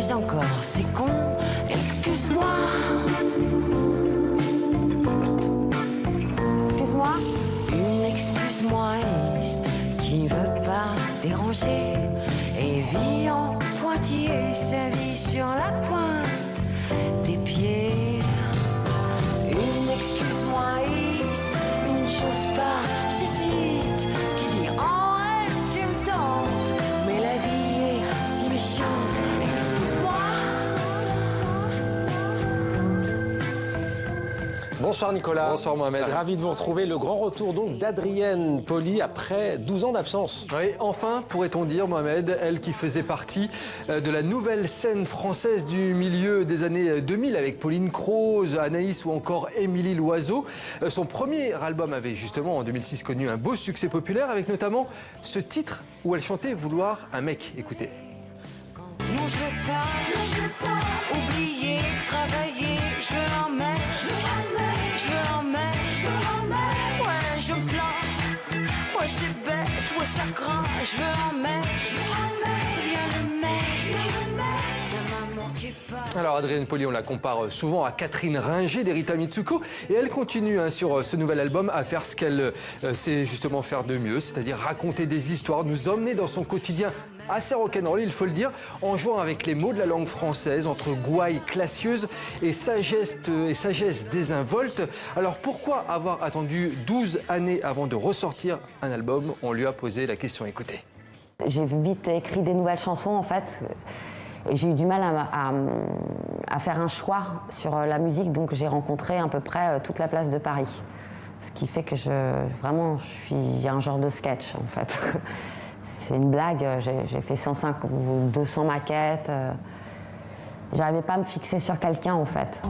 m'excuse encore, c'est con, excuse-moi. Excuse-moi. Une excuse-moiste qui veut pas déranger et vit en pointillé sa vie sur la pointe des pieds. Une excuse-moiste, une chose pas, j'hésite, qui dit en rêve tu me tentes, mais la vie est si méchante, excuse-moi. Bonsoir Nicolas. Bonsoir Mohamed. Ravi de vous retrouver. Le grand retour donc d'Adrienne Pauly après 12 ans d'absence. Oui, enfin, pourrait-on dire, Mohamed, elle qui faisait partie de la nouvelle scène française du milieu des années 2000 avec Pauline Croze, Anaïs ou encore Émilie Loiseau. Son premier album avait justement en 2006 connu un beau succès populaire avec notamment ce titre où elle chantait Vouloir un mec. Écoutez. Non, je veux pas oublier, travailler, je veux en mettre, je veux en mettre, ouais, je me plains, ouais, c'est bête, ouais, ça craint, je veux en mettre, viens le mec, de maman qui parle. Alors Adrienne Pauly, on la compare souvent à Catherine Ringer d'Erita Mitsuko et elle continue sur ce nouvel album à faire ce qu'elle sait justement faire de mieux, c'est-à-dire raconter des histoires, nous emmener dans son quotidien assez rock'n'roll, il faut le dire, en jouant avec les mots de la langue française, entre gouaille classieuse et sagesse désinvolte. Alors pourquoi avoir attendu 12 années avant de ressortir un album? On lui a posé la question, écoutez. J'ai vite écrit des nouvelles chansons en fait. Et j'ai eu du mal à faire un choix sur la musique, donc j'ai rencontré à peu près toute la place de Paris. Ce qui fait que il y a un genre de sketch en fait. C'est une blague, j'ai fait 105 ou 200 maquettes. J'arrivais pas à me fixer sur quelqu'un en fait.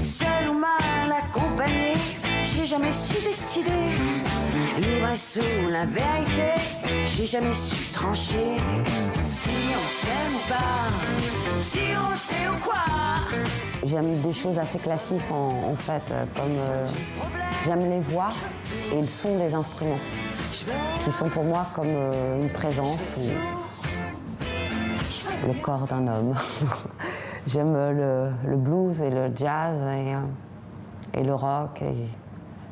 Seul ou mal accompagné, j'ai jamais su décider. L'ivresse ou la vérité, j'ai jamais su trancher. Si on s'aime ou pas, si on le fait ou quoi. J'aime des choses assez classiques en fait, comme j'aime les voix et le son des instruments, qui sont pour moi comme une présence ou le corps d'un homme. J'aime le blues et le jazz et le rock.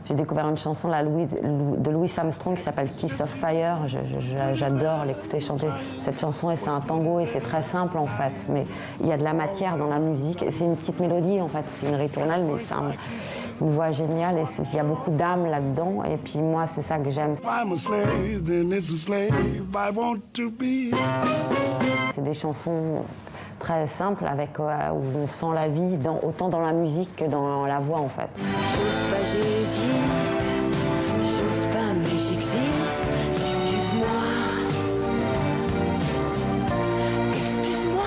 J'ai découvert une chanson de Louis Armstrong qui s'appelle Kiss of Fire. J'adore l'écouter chanter cette chanson et c'est un tango et c'est très simple en fait. Mais il y a de la matière dans la musique et c'est une petite mélodie en fait. C'est une ritournelle mais c'est une voix géniale et il y a beaucoup d'âme là-dedans. Et puis moi c'est ça que j'aime. C'est des chansons très simples où on sent la vie autant dans la musique que dans la voix en fait. J'ose pas, j'hésite, j'ose pas, mais j'existe. Excuse-moi, excuse-moi.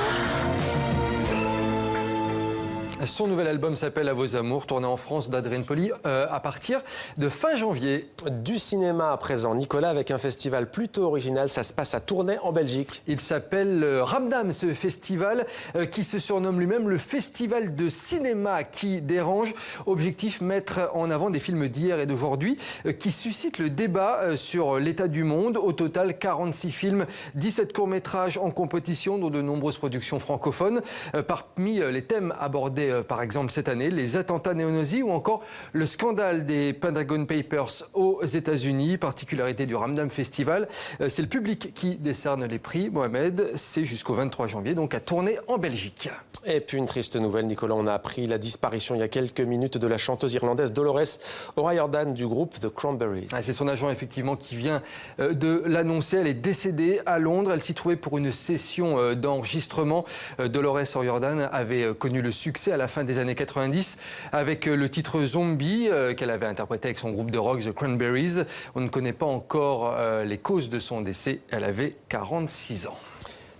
Son nouvel album s'appelle À vos amours, tourné en France d'Adrienne Pauly à partir de fin janvier. Du cinéma à présent, Nicolas, avec un festival plutôt original, ça se passe à Tournai en Belgique. Il s'appelle Ramdam, ce festival qui se surnomme lui-même le festival de cinéma qui dérange. Objectif, mettre en avant des films d'hier et d'aujourd'hui qui suscitent le débat sur l'état du monde. Au total, 46 films, 17 courts-métrages en compétition, dont de nombreuses productions francophones. Parmi les thèmes abordés par exemple cette année, les attentats néo-nazis ou encore le scandale des Pentagon Papers aux États-Unis. Particularité du Ramdam Festival, c'est le public qui décerne les prix. Mohamed, c'est jusqu'au 23 janvier, donc à Tournai en Belgique. Et puis une triste nouvelle, Nicolas, on a appris la disparition il y a quelques minutes de la chanteuse irlandaise Dolores O'Riordan du groupe The Cranberries. C'est son agent effectivement qui vient de l'annoncer. Elle est décédée à Londres. Elle s'y trouvait pour une session d'enregistrement. Dolores O'Riordan avait connu le succès à la fin des années 90 avec le titre Zombie qu'elle avait interprété avec son groupe de rock The Cranberries. On ne connaît pas encore les causes de son décès. Elle avait 46 ans.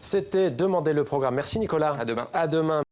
C'était Demander le programme. Merci Nicolas. À demain. À demain.